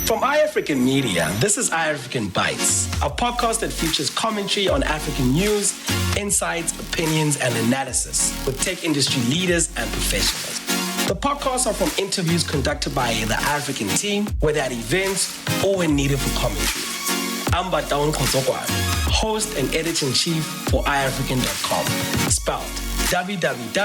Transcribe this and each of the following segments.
From iAfrikan Media, this is iAfrikan BYTES, a podcast that features commentary on African news, insights, opinions, and analysis with tech industry leaders and professionals. The podcasts are from interviews conducted by the iAfrikan team, whether at events or when needed for commentary. I'm Ndabenhle Junior Ngulube, host and editor-in-chief for iAfrikan.com, spelled www.iafrikan.com.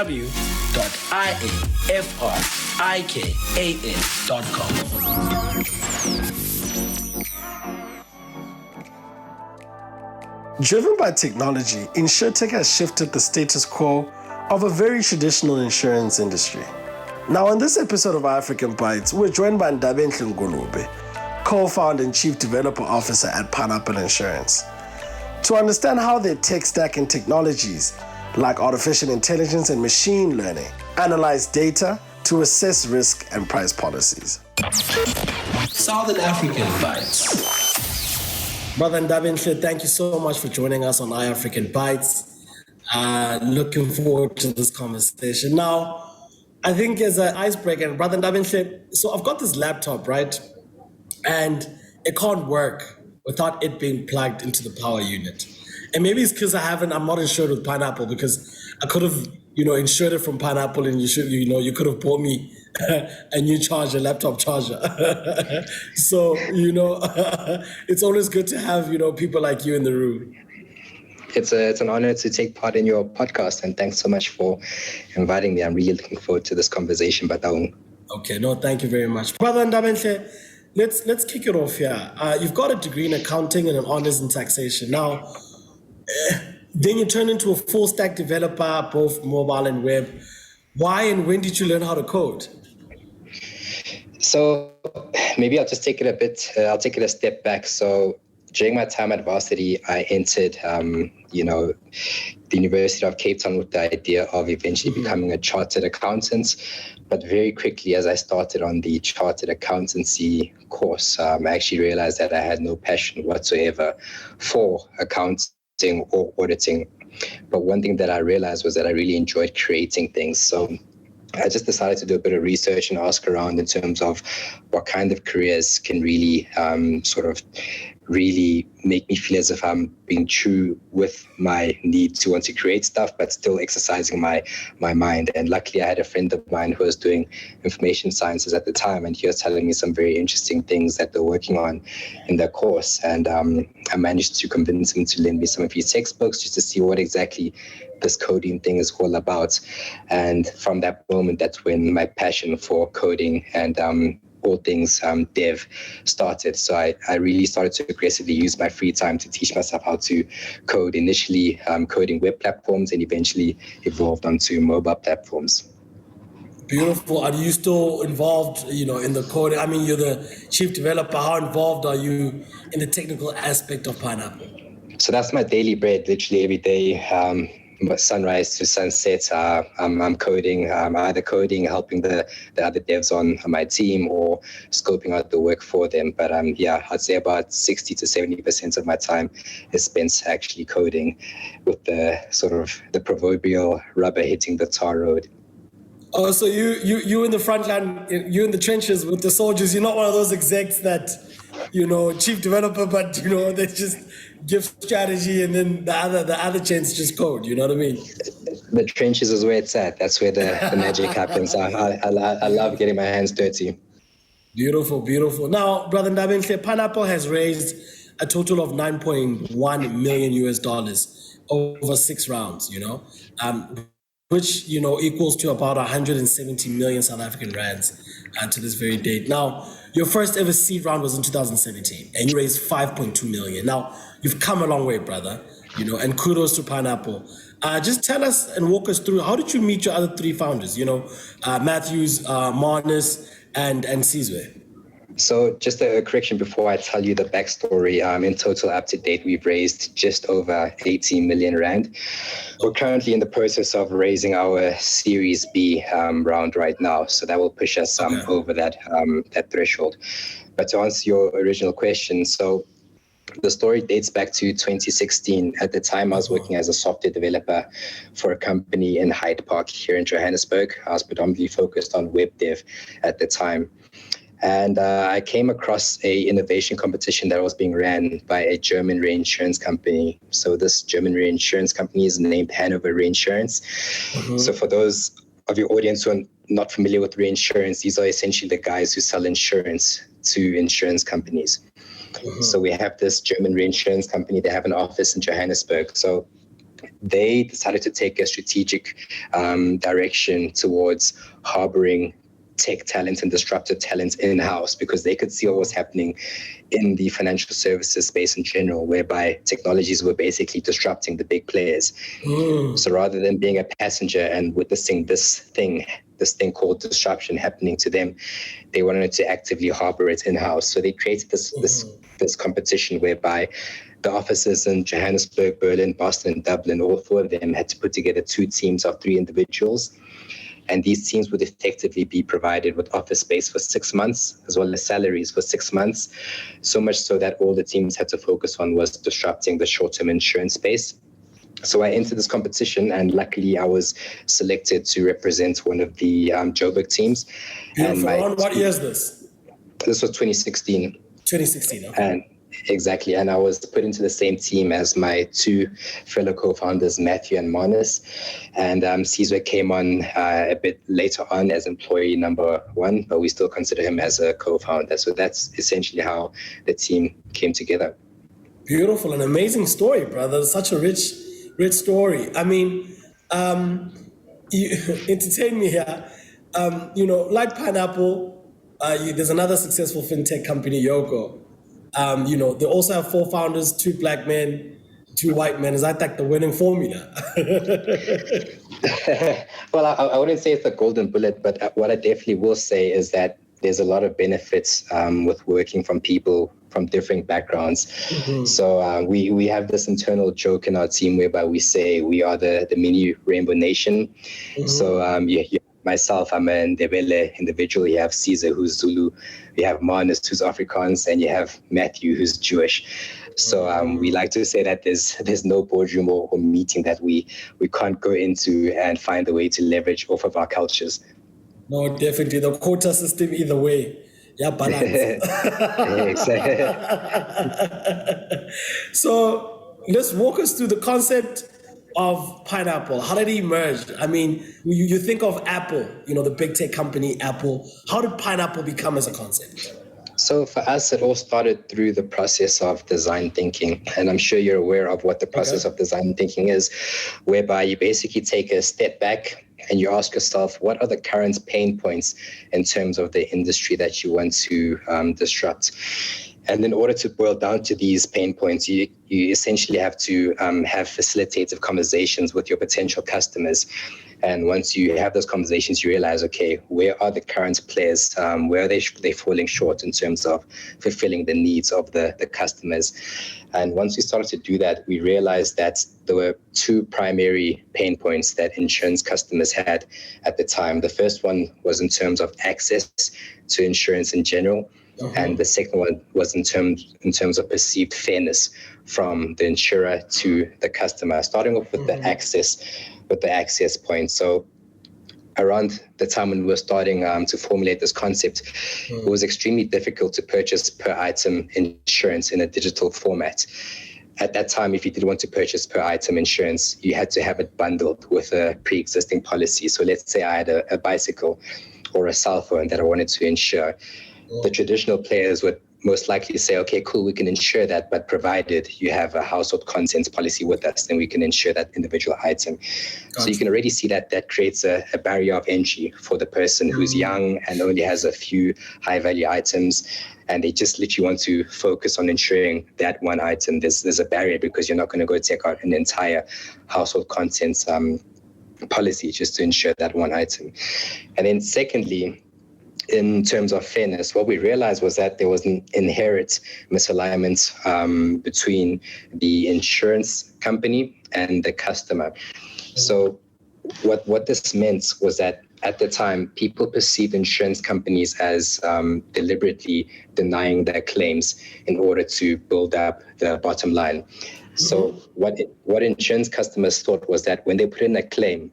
Driven by technology, insuretech has shifted the status quo of a very traditional insurance industry. Now, on this episode of iAfrikan BYTES, we're joined by Ndabenhle Ngulube, co-founder and chief developer officer at Pineapple Insurance, to understand how their tech stack and technologies like artificial intelligence and machine learning analyze data to assess risk and price policies. Southern African BYTES. Brother Ndabenhle, thank you so much for joining us on iAfrikan BYTES. Looking forward to this conversation. Now, I think as an icebreaker, Brother Ndabenhle, so I've got this laptop, right? And it can't work without it being plugged into the power unit. And maybe it's because I'm not insured with Pineapple, because I could have, insured it from Pineapple, and you could have bought me a new charger, laptop charger. So, it's always good to have, people like you in the room. It's an honor to take part in your podcast, and thanks so much for inviting me. I'm really looking forward to this conversation, Bataung. Okay, no, thank you very much. Brother Ndabenhle, let's kick it off here. You've got a degree in accounting and an honors in taxation. Now, then you turn into a full stack developer, both mobile and web. Why and when did you learn how to code? So maybe I'll just take it a step back. So during my time at varsity, I entered, the University of Cape Town with the idea of eventually becoming a chartered accountant. But very quickly, as I started on the chartered accountancy course, I actually realized that I had no passion whatsoever for accounting or auditing. But one thing that I realized was that I really enjoyed creating things. So I just decided to do a bit of research and ask around in terms of what kind of careers can really really make me feel as if I'm being true with my need to want to create stuff, but still exercising my mind. And luckily, I had a friend of mine who was doing information sciences at the time, and he was telling me some very interesting things that they're working on in their course. And I managed to convince him to lend me some of his textbooks just to see what exactly this coding thing is all about. And from that moment, that's when my passion for coding and all things dev started. So I really started to aggressively use my free time to teach myself how to code, initially coding web platforms, and eventually evolved onto mobile platforms. Beautiful. Are you still involved, in the coding? I mean, you're the chief developer. How involved are you in the technical aspect of Pineapple? So that's my daily bread, literally every day. Sunrise to sunset, I'm coding, either coding, helping the other devs on my team, or scoping out the work for them. But I'd say about 60 to 70% of my time is spent actually coding, with the sort of the proverbial rubber hitting the tar road. Oh, so you in the front line, you in the trenches with the soldiers. You're not one of those execs that, chief developer, but they just give strategy and then the other chance just code. You know what I mean? The trenches is where it's at. That's where the magic happens. I love getting my hands dirty. Beautiful, beautiful. Now, Brother Ndabenhle, Pineapple has raised a total of $9.1 million over 6 rounds. Which equals to about 170 million South African rands to this very date. Now, your first ever seed round was in 2017, and you raised 5.2 million. Now, you've come a long way, brother. And kudos to Pineapple. Just tell us and walk us through, how did you meet your other 3 founders? Matthews, Marnus, and Sizwe. So just a correction before I tell you the backstory. In total, up to date, we've raised just over 18 million rand. We're currently in the process of raising our Series B round right now. So that will push us over that threshold. But to answer your original question, so The story dates back to 2016. At the time, I was working as a software developer for a company in Hyde Park here in Johannesburg. I was predominantly focused on web dev at the time. And I came across a innovation competition that was being ran by a German reinsurance company. So this German reinsurance company is named Hanover Reinsurance. So for those of your audience who are not familiar with reinsurance, these are essentially the guys who sell insurance to insurance companies. So we have this German reinsurance company. They have an office in Johannesburg. So they decided to take a strategic direction towards harboring tech talent and disruptive talent in-house, because they could see what was happening in the financial services space in general, whereby technologies were basically disrupting the big players. So rather than being a passenger and witnessing this thing called disruption happening to them, they wanted to actively harbor it in-house. So they created this competition whereby the offices in Johannesburg, Berlin, Boston, and Dublin, all four of them had to put together 2 teams of 3 individuals. And these teams would effectively be provided with office space for 6 months, as well as salaries for 6 months. So much so that all the teams had to focus on was disrupting the short-term insurance space. So I entered this competition, and luckily I was selected to represent one of the Joburg teams. Beautiful. And what year is this? This was 2016. 2016, okay. And exactly. And I was put into the same team as my 2 fellow co-founders, Matthew and Manus. And Caesar came on a bit later on as employee number 1, but we still consider him as a co-founder. So that's essentially how the team came together. Beautiful. An amazing story, brother. Such a rich story. I mean, you entertain me here. Like Pineapple, there's another successful fintech company, Yoko. They also have 4 founders, 2 black men, 2 white men. Is that like the winning formula? Well, I wouldn't say it's a golden bullet, but what I definitely will say is that there's a lot of benefits with working from people from different backgrounds. So we have this internal joke in our team whereby we say we are the mini Rainbow Nation. So myself, I'm an Ndabenhle individual. You have Caesar, who's Zulu. You have Manus, who's Afrikaans, and you have Matthew, who's Jewish. So we like to say that there's no boardroom or meeting that we can't go into and find a way to leverage off of our cultures. No, definitely. The quota system either way. Yeah, balance. So let's walk us through the concept of Pineapple. How did it emerge? I mean, you think of Apple, the big tech company Apple. How did Pineapple become as a concept? So for us, it all started through the process of design thinking. And I'm sure you're aware of what the process of design thinking is, whereby you basically take a step back and you ask yourself, what are the current pain points in terms of the industry that you want to disrupt? And in order to boil down to these pain points, you essentially have to have facilitative conversations with your potential customers. And once you have those conversations, you realize, okay, where are the current players? Where are they falling short in terms of fulfilling the needs of the customers? And once we started to do that, we realized that there were 2 primary pain points that insurance customers had at the time. The first one was in terms of access to insurance in general. And the second one was in terms of perceived fairness from the insurer to the customer. Starting off with the access point. So around the time when we were starting to formulate this concept, it was extremely difficult to purchase per item insurance in a digital format. At that time, if you did want to purchase per item insurance, you had to have it bundled with a pre-existing policy. So let's say I had a bicycle or a cell phone that I wanted to insure. The traditional players would most likely say, okay, cool, we can insure that, but provided you have a household contents policy with us, then we can insure that individual item. So you can already see that creates a barrier of entry for the person who's young and only has a few high value items, and they just literally want to focus on insuring that one item. There's a barrier because you're not going to go take out an entire household contents policy just to insure that one item. And then secondly, in terms of fairness, what we realized was that there was an inherent misalignment between the insurance company and the customer. So what this meant was that at the time, people perceived insurance companies as deliberately denying their claims in order to build up the bottom line. So what insurance customers thought was that when they put in a claim,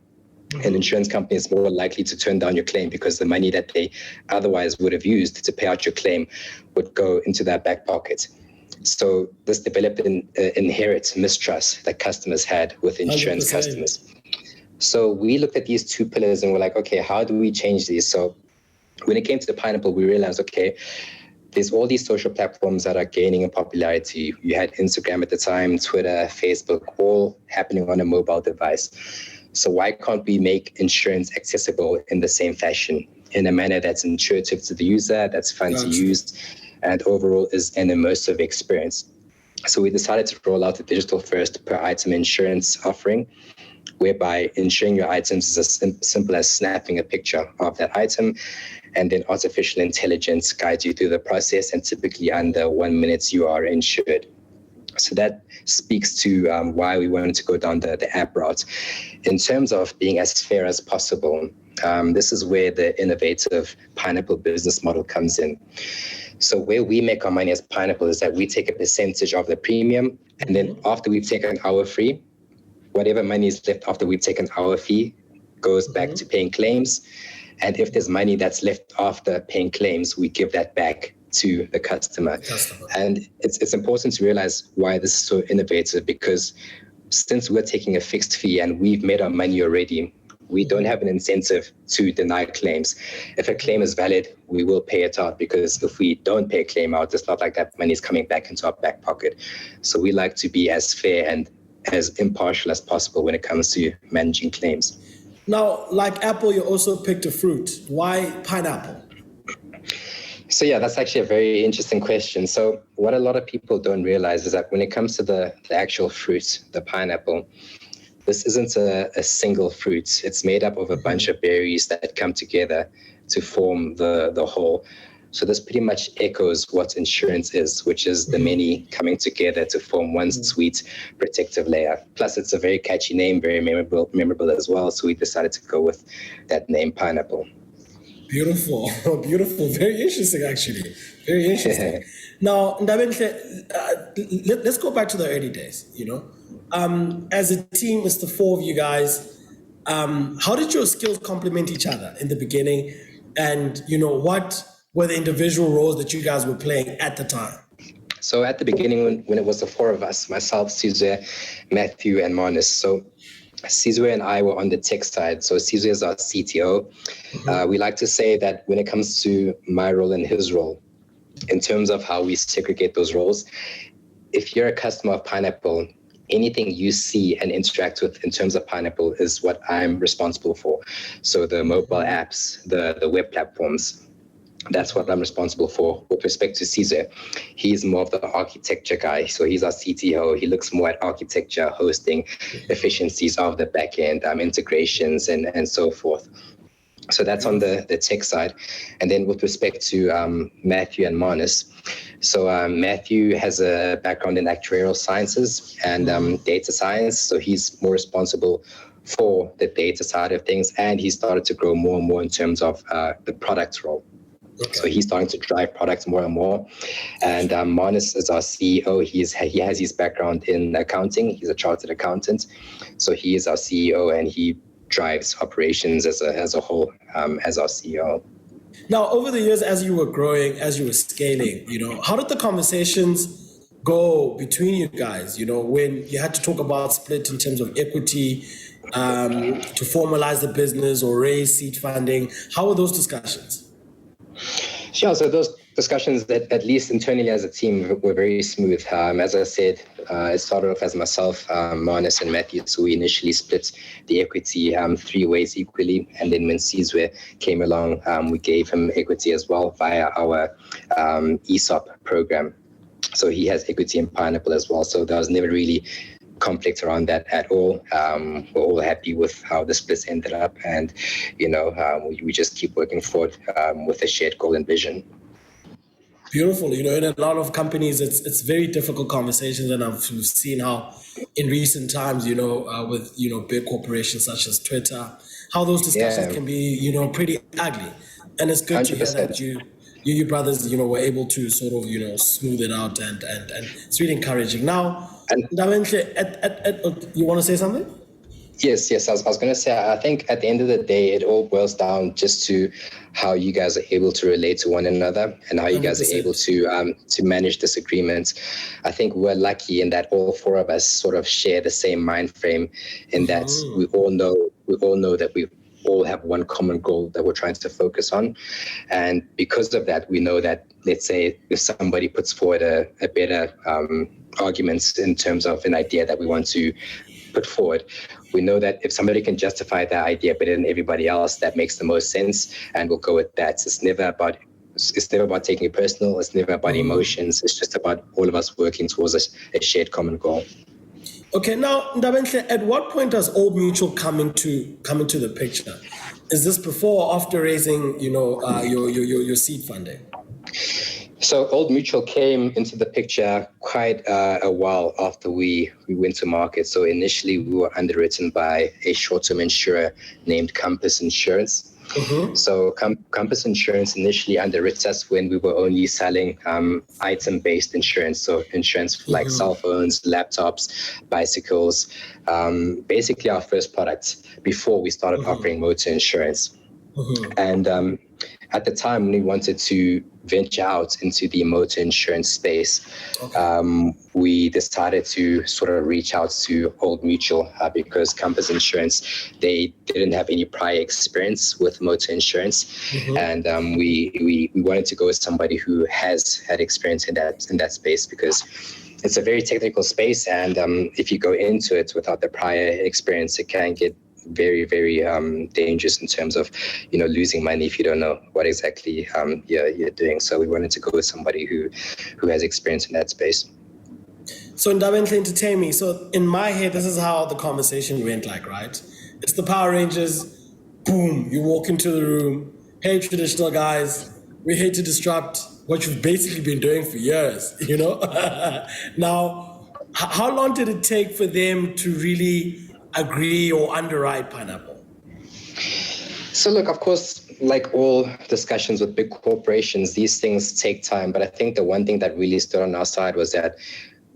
an insurance company is more likely to turn down your claim because the money that they otherwise would have used to pay out your claim would go into their back pocket. So this developed an inherent mistrust that customers had with insurance 100%. customers. So we looked at these two pillars and we're like, okay, how do we change these? So when it came to the Pineapple, we realized, okay, there's all these social platforms that are gaining in popularity. You had Instagram at the time, Twitter, Facebook, all happening on a mobile device. So why can't we make insurance accessible in the same fashion, in a manner that's intuitive to the user, that's fun to use, and overall is an immersive experience? So we decided to roll out a digital-first per-item insurance offering, whereby insuring your items is as simple as snapping a picture of that item, and then artificial intelligence guides you through the process, and typically under 1 minute you are insured. So that speaks to why we wanted to go down the app route. In terms of being as fair as possible, this is where the innovative Pineapple business model comes in. So where we make our money as Pineapple is that we take a percentage of the premium, and then after we've taken our fee, whatever money is left after we've taken our fee goes back to paying claims. And if there's money that's left after paying claims, we give that back to the customer. And it's important to realize why this is so innovative, because since we're taking a fixed fee and we've made our money already, we don't have an incentive to deny claims. If a claim is valid, we will pay it out, because if we don't pay a claim out, it's not like that money is coming back into our back pocket. So we like to be as fair and as impartial as possible when it comes to managing claims. Now, like Apple, you also picked a fruit. Why pineapple? So yeah, that's actually a very interesting question. So what a lot of people don't realize is that when it comes to the actual fruit, the pineapple, this isn't a single fruit. It's made up of a bunch of berries that come together to form the whole. So this pretty much echoes what insurance is, which is the many coming together to form one sweet protective layer. Plus, it's a very catchy name, very memorable as well. So we decided to go with that name, Pineapple. Beautiful, beautiful. Very interesting, actually. Very interesting. Now, Ndabenhle, let's go back to the early days, As a team, it's the four of you guys. How did your skills complement each other in the beginning? And, what were the individual roles that you guys were playing at the time? So at the beginning, when it was the four of us, myself, Caesar, Matthew, and Marnus. So Caesar and I were on the tech side. So Caesar is our CTO. We like to say that when it comes to my role and his role, in terms of how we segregate those roles, if you're a customer of Pineapple, anything you see and interact with in terms of Pineapple is what I'm responsible for. So the mobile apps, the web platforms, that's what I'm responsible for. With respect to Caesar, he's more of the architecture guy. So he's our CTO. He looks more at architecture, hosting, efficiencies of the backend, integrations, and so forth. So that's on the tech side. And then with respect to Matthew and Marnus, so Matthew has a background in actuarial sciences and data science. So he's more responsible for the data side of things. And he started to grow more and more in terms of the product role. Okay. So he's starting to drive products more and more. And Marnus is our CEO. He has his background in accounting. He's a chartered accountant. So he is our CEO, and he drives operations as a whole as our CEO. Now, over the years, as you were growing, as you were scaling, how did the conversations go between you guys? When you had to talk about split in terms of equity, to formalize the business or raise seed funding, how were those discussions? Sure. So those discussions, that at least internally as a team, were very smooth. As I said, it started off as myself, Marnus, and Matthew. So we initially split the equity 3 ways equally. And then when Caesar came along, we gave him equity as well via our ESOP program. So he has equity in Pineapple as well. So there was never really conflict around that at all. We're all happy with how the splits ended up, and we just keep working forward with a shared goal and vision. Beautiful. In a lot of companies, it's very difficult conversations, and I've seen how in recent times, with big corporations such as Twitter, how those discussions Yeah, can be, pretty ugly. And it's good to hear 100%. that you brothers, were able to sort of, smooth it out, and it's really encouraging. Now, And Ndabenhle, you want to say something? yes. I was going to say, I think at the end of the day, it all boils down just to how you guys are able to relate to one another and how you guys are able 100%. to manage disagreements. I think we're lucky in that all four of us sort of share the same mind frame, in that we all know that we all have one common goal that we're trying to focus on. And because of that, we know that, let's say, if somebody puts forward a better arguments in terms of an idea that we want to put forward, we know that if somebody can justify that idea better than everybody else, that makes the most sense, and we'll go with that. It's never about taking it personal. It's never about emotions. It's just about all of us working towards a shared common goal. Okay, now, Ndabenhle, at what point does Old Mutual come into the picture? Is this before or after raising, your seed funding? So Old Mutual came into the picture quite a while after we went to market. So initially we were underwritten by a short-term insurer named Compass Insurance. So Compass Insurance initially underwrote us when we were only selling item-based insurance. So insurance for like cell phones, laptops, bicycles, basically our first products before we started offering motor insurance. And at the time, we wanted to venture out into the motor insurance space. We decided to sort of reach out to Old Mutual because Compass Insurance, they didn't have any prior experience with motor insurance. And we wanted to go with somebody who has had experience in that space, because it's a very technical space. And if you go into it without the prior experience, it can get very, very dangerous in terms of, losing money if you don't know what exactly you're doing. So we wanted to go with somebody who has experience in that space. So Ndabenhle, entertain me. So in my head, this is how the conversation went, right? It's the Power Rangers. Boom! You walk into the room. Hey, traditional guys, we're here to disrupt what you've basically been doing for years. Now, how long did it take for them to really agree or underwrite Pineapple? So look, of course, like all discussions with big corporations, these things take time. But I think the one thing that really stood on our side was that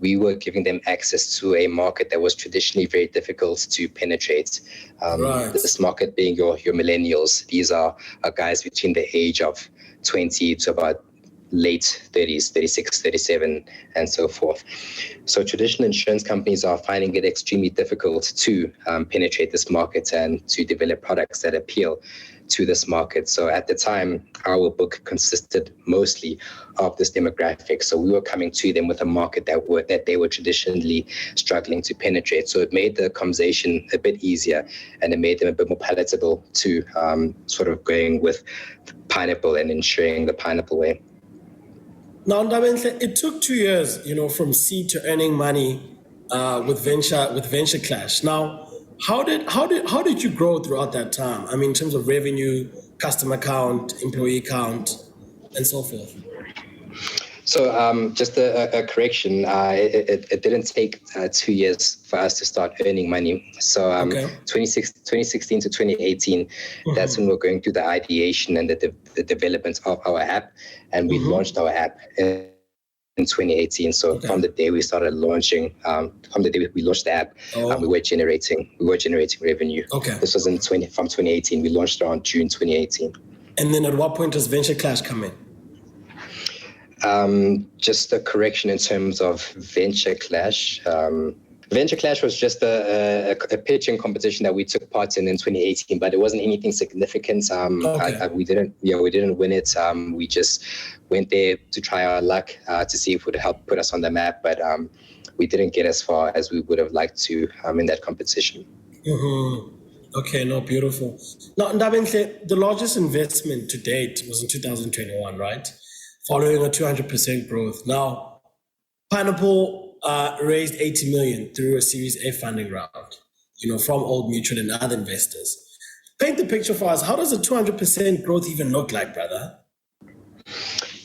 we were giving them access to a market that was traditionally very difficult to penetrate. This market being your millennials. These are guys between the age of 20 to about late 30s, 36, 37, and so forth. So traditional insurance companies are finding it extremely difficult to penetrate this market and to develop products that appeal to this market. So at the time, our book consisted mostly of this demographic. So we were coming to them with a market that they were traditionally struggling to penetrate. So it made the conversation a bit easier, and it made them a bit more palatable to sort of going with Pineapple and insuring the Pineapple way. Now, Ndabenhle, it took 2 years, from seed to earning money with Venture Clash. Now, how did you grow throughout that time? I mean, in terms of revenue, customer count, employee count, and so forth. So just a correction, it didn't take 2 years for us to start earning money. So 2016 to 2018, that's when we're going through the ideation and the development of our app. And we launched our app in 2018. So from the day we started launching, from the day we launched the app, we were generating revenue. This was from 2018. We launched around June 2018. And then at what point does Venture Clash come in? Just a correction in terms of Venture Clash. Venture Clash was just a pitching competition that we took part in 2018, but it wasn't anything significant. We didn't win it. We just went there to try our luck to see if it would help put us on the map, but we didn't get as far as we would have liked to in that competition. Okay, no, beautiful. Now, Ndabenhle, the largest investment to date was in 2021, right? Following a 200% growth. Now, Pineapple raised 80 million through a Series A funding round, from Old Mutual and other investors. Paint the picture for us. How does a 200% growth even look like, brother?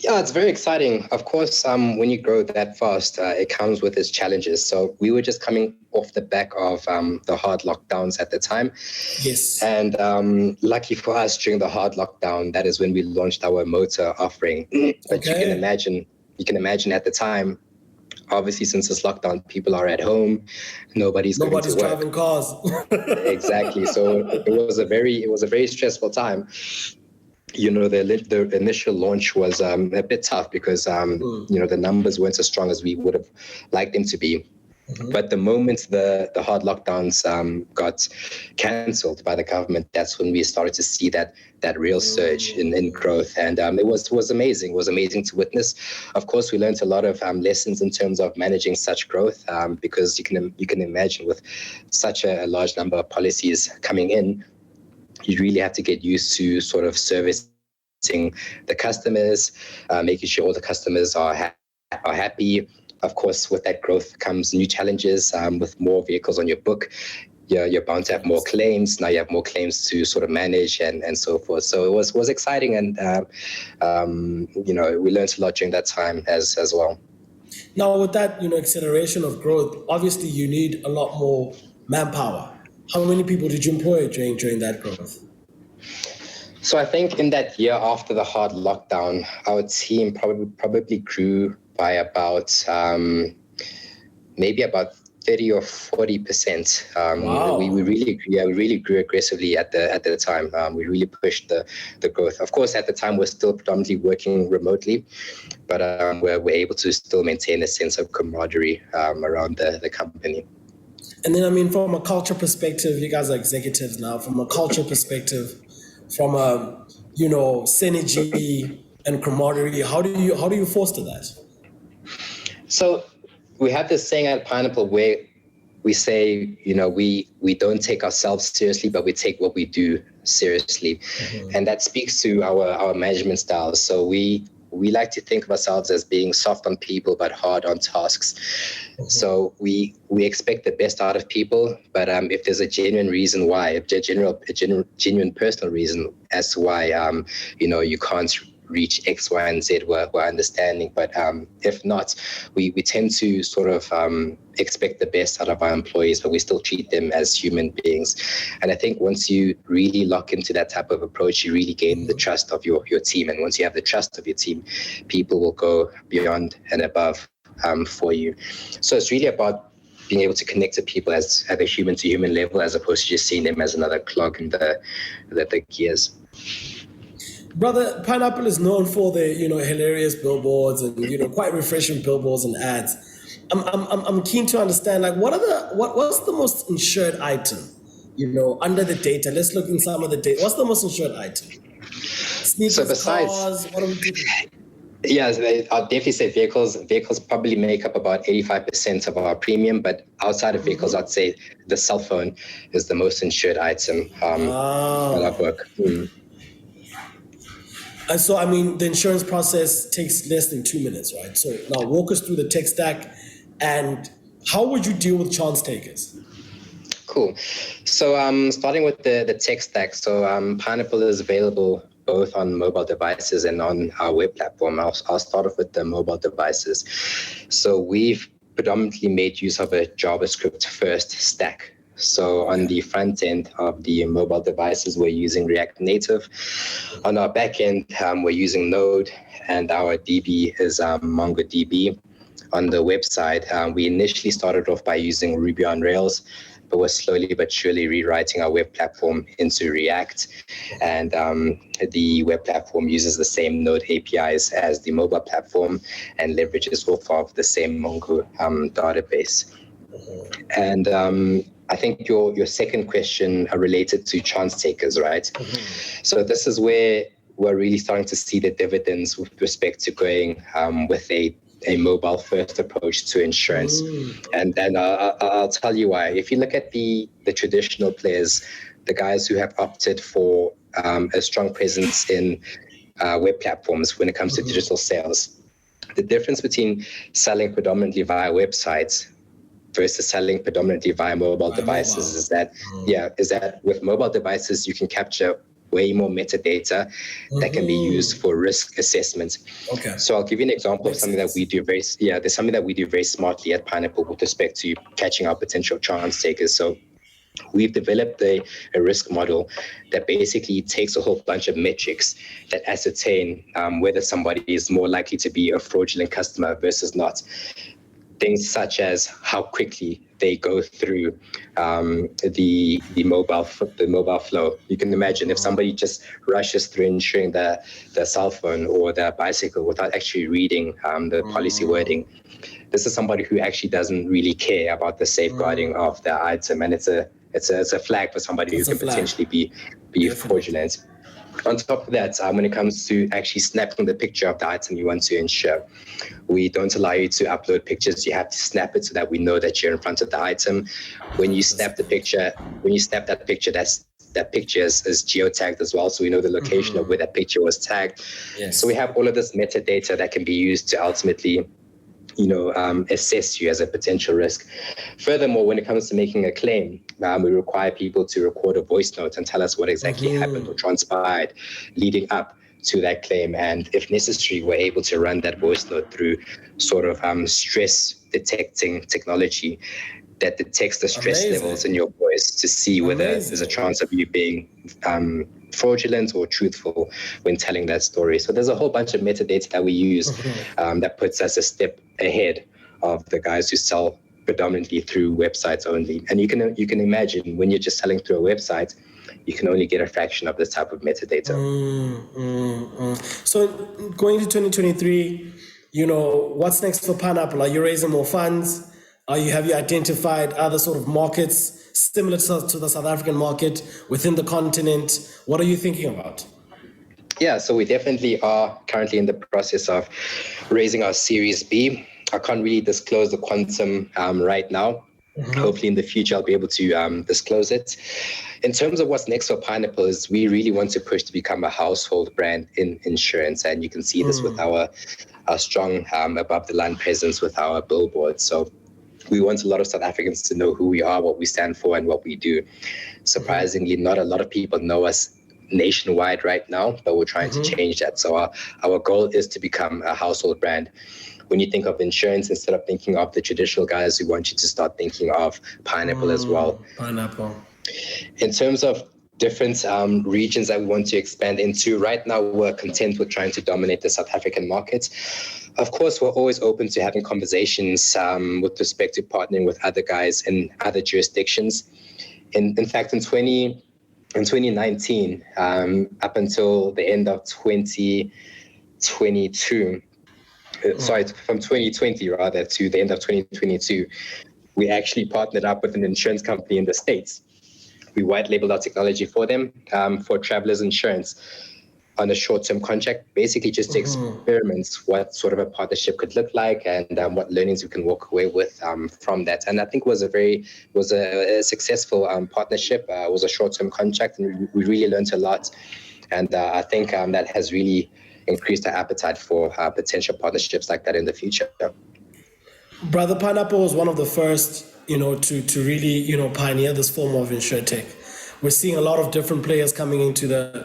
Yeah, it's very exciting. Of course, when you grow that fast, it comes with its challenges. So we were just coming off the back of the hard lockdowns at the time. Yes. And lucky for us, during the hard lockdown, that is when we launched our motor offering. But you can imagine at the time, obviously, since this lockdown, people are at home, nobody's going to work. Driving cars. Exactly. So it was a very stressful time. The initial launch was a bit tough because the numbers weren't as strong as we would have liked them to be. Mm-hmm. But the moment the hard lockdowns got cancelled by the government, that's when we started to see that real surge in growth, and it was amazing. It was amazing to witness. Of course, we learned a lot of lessons in terms of managing such growth, because you can imagine with such a large number of policies coming in, you really have to get used to sort of servicing the customers, making sure all the customers are happy. Of course, with that growth comes new challenges. With more vehicles on your book, you're bound to have more claims. Now you have more claims to sort of manage and so forth. So it was exciting, and we learned a lot during that time as well. Now, with that acceleration of growth, obviously you need a lot more manpower. How many people did you employ during that growth? So I think in that year after the hard lockdown, our team probably grew by about maybe about 30 or 40%. Wow. We really grew aggressively at the time. We really pushed the growth. Of course, at the time we're still predominantly working remotely, but we're able to still maintain a sense of camaraderie around the company. And then, from a culture perspective, you guys are executives now. From a culture perspective, from a synergy and camaraderie, how do you foster that? So we have this saying at Pineapple where we say, we don't take ourselves seriously, but we take what we do seriously. Mm-hmm. And that speaks to our management style. So we like to think of ourselves as being soft on people, but hard on tasks. Mm-hmm. So we expect the best out of people, but if there's a genuine reason why, a genuine personal reason as to why, you can't reach X, Y, and Z, we're understanding. But if not, we tend to sort of expect the best out of our employees, but we still treat them as human beings. And I think once you really lock into that type of approach, you really gain the trust of your team. And once you have the trust of your team, people will go beyond and above for you. So it's really about being able to connect to people at a human-to-human level, as opposed to just seeing them as another clog in the gears. Brother, Pineapple is known for the hilarious billboards and quite refreshing billboards and ads. I'm keen to understand, like, what's the most insured item under the data? Let's look in some of the data. What's the most insured item? Sneakers, so besides cars, what are we doing? Yeah, I'll definitely say vehicles. Vehicles probably make up about 85% of our premium, but outside of vehicles, I'd say the cell phone is the most insured item on our book. And so, the insurance process takes less than 2 minutes, right? So now walk us through the tech stack, and how would you deal with chance takers? Cool. So starting with the tech stack. So Pineapple is available both on mobile devices and on our web platform. I'll start off with the mobile devices. So we've predominantly made use of a JavaScript first stack. So on the front end of the mobile devices, we're using React Native. On our back end, we're using Node, and our DB is MongoDB. On the website, we initially started off by using Ruby on Rails, but we're slowly but surely rewriting our web platform into React. And the web platform uses the same Node APIs as the mobile platform and leverages off of the same Mongo database. And I think your second question related to chance takers, right? So this is where we're really starting to see the dividends with respect to going with a mobile first approach to insurance. And I'll tell you why. If you look at the traditional players, the guys who have opted for a strong presence in web platforms when it comes to digital sales, the difference between selling predominantly via websites versus selling predominantly via mobile devices is that with mobile devices you can capture way more metadata that can be used for risk assessment. Okay. So I'll give you an example of something that we do there's something that we do very smartly at Pineapple with respect to catching our potential chance takers. So we've developed a risk model that basically takes a whole bunch of metrics that ascertain whether somebody is more likely to be a fraudulent customer versus not. Things such as how quickly they go through the mobile flow. You can imagine if somebody just rushes through insuring the cell phone or the bicycle without actually reading the policy wording. This is somebody who actually doesn't really care about the safeguarding of the item, and it's a flag for somebody who can potentially be fraudulent. On top of that, when it comes to actually snapping the picture of the item you want to insure, we don't allow you to upload pictures. You have to snap it so that we know that you're in front of the item. When you snap that picture, that picture is geotagged as well, so we know the location of where that picture was tagged. Yes. So we have all of this metadata that can be used to ultimately assess you as a potential risk. Furthermore, when it comes to making a claim, we require people to record a voice note and tell us what exactly happened or transpired leading up to that claim. And if necessary, we're able to run that voice note through sort of stress detecting technology that detects the stress levels in your voice to see whether there's a chance of you being fraudulent or truthful when telling that story. So there's a whole bunch of metadata that we use that puts us a step ahead of the guys who sell predominantly through websites only. And you can imagine when you're just selling through a website, you can only get a fraction of this type of metadata. So going to 2023, what's next for Pineapple? Are you raising more funds? Have you identified other sort of markets similar to the South African market within the continent? What are you thinking about? Yeah, so we definitely are currently in the process of raising our Series B. I can't really disclose the quantum right now. Hopefully in the future I'll be able to disclose it. In terms of what's next for Pineapple is we really want to push to become a household brand in insurance, and you can see this with our strong above the line presence with our billboards. So we want a lot of South Africans to know who we are, what we stand for, and what we do. Surprisingly, not a lot of people know us nationwide right now, but we're trying to change that. So our goal is to become a household brand. When you think of insurance, instead of thinking of the traditional guys, we want you to start thinking of Pineapple as well. Pineapple. In terms of different regions that we want to expand into, right now we're content with trying to dominate the South African market. Of course, we're always open to having conversations with respect to partnering with other guys in other jurisdictions. In fact, in 2019, up until the end of 2022, from 2020 rather to the end of 2022, we actually partnered up with an insurance company in the States. We white labeled our technology for them for travelers insurance on a short-term contract, basically just to experiment what sort of a partnership could look like and what learnings we can walk away with from that. And I think was a successful partnership. It was a short-term contract, and we really learned a lot. And I think that has really increased our appetite for potential partnerships like that in the future. Brother, Pineapple was one of the first, to really, pioneer this form of insuretech. We're seeing a lot of different players coming into the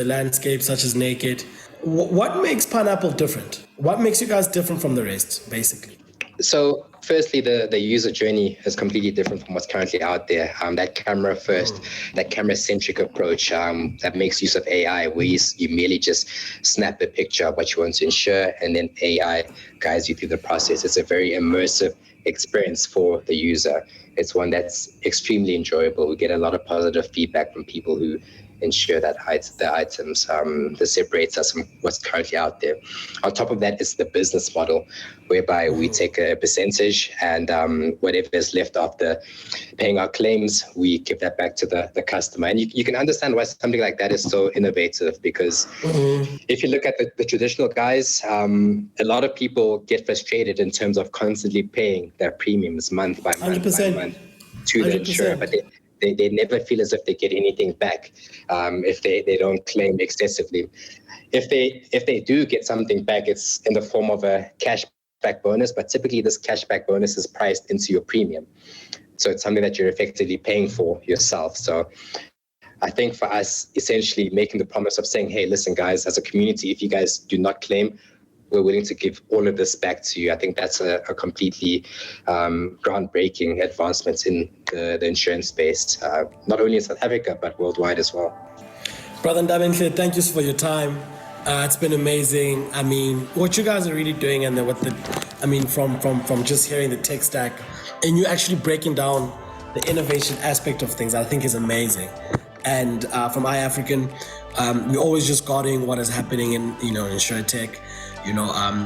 landscape, such as Naked. What makes Pineapple different? What makes you guys different from the rest, basically? So firstly, the user journey is completely different from what's currently out there. That camera first, that camera-centric approach that makes use of AI, where you merely just snap a picture of what you want to insure, and then AI guides you through the process. It's a very immersive experience for the user. It's one that's extremely enjoyable. We get a lot of positive feedback from people who ensure that the items that separates us from what's currently out there. On top of that is the business model, whereby we take a percentage, and whatever is left after paying our claims, we give that back to the customer. And you can understand why something like that is so innovative, because if you look at the traditional guys, a lot of people get frustrated in terms of constantly paying their premiums month by month 100%. by month to the insurer, but they never feel as if they get anything back if they don't claim excessively. If they do get something back, it's in the form of a cashback bonus, but typically this cashback bonus is priced into your premium. So it's something that you're effectively paying for yourself. So I think for us, essentially making the promise of saying, hey, listen, guys, as a community, if you guys do not claim, we're willing to give all of this back to you. I think that's a completely groundbreaking advancement in the insurance space, not only in South Africa, but worldwide as well. Brother Ndabenhle, thank you for your time. It's been amazing. I mean, what you guys are really doing, and from just hearing the tech stack, and you actually breaking down the innovation aspect of things, I think is amazing. And from iAfrikan, we're always just guarding what is happening in insuretech.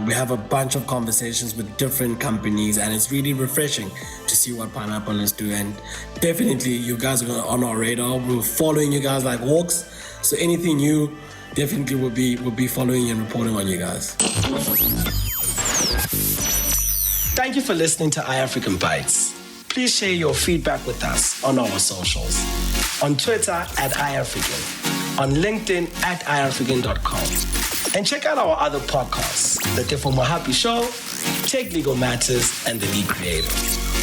We have a bunch of conversations with different companies, and it's really refreshing to see what Pineapple is doing. And definitely, you guys are on our radar. We're following you guys like hawks. So anything new, definitely will be following and reporting on you guys. Thank you for listening to iAfrikan Bytes. Please share your feedback with us on our socials. On Twitter @iAfrikan, on LinkedIn @iAfrikan.com. And check out our other podcasts, The Tefo Mohapi Show, Tech Legal Matters, and The Lead Creator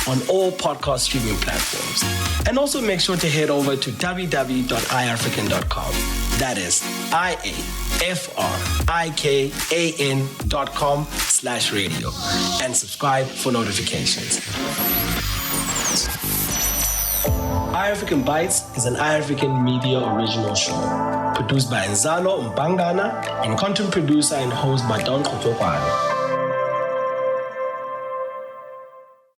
on all podcast streaming platforms. And also make sure to head over to www.iAfrikan.com. That is iAfrikan.com/radio, and subscribe for notifications. iAfrikan Bytes is an iAfrikan media original show, produced by Nzalo Mbangana and content producer and host by Don Kotokwane.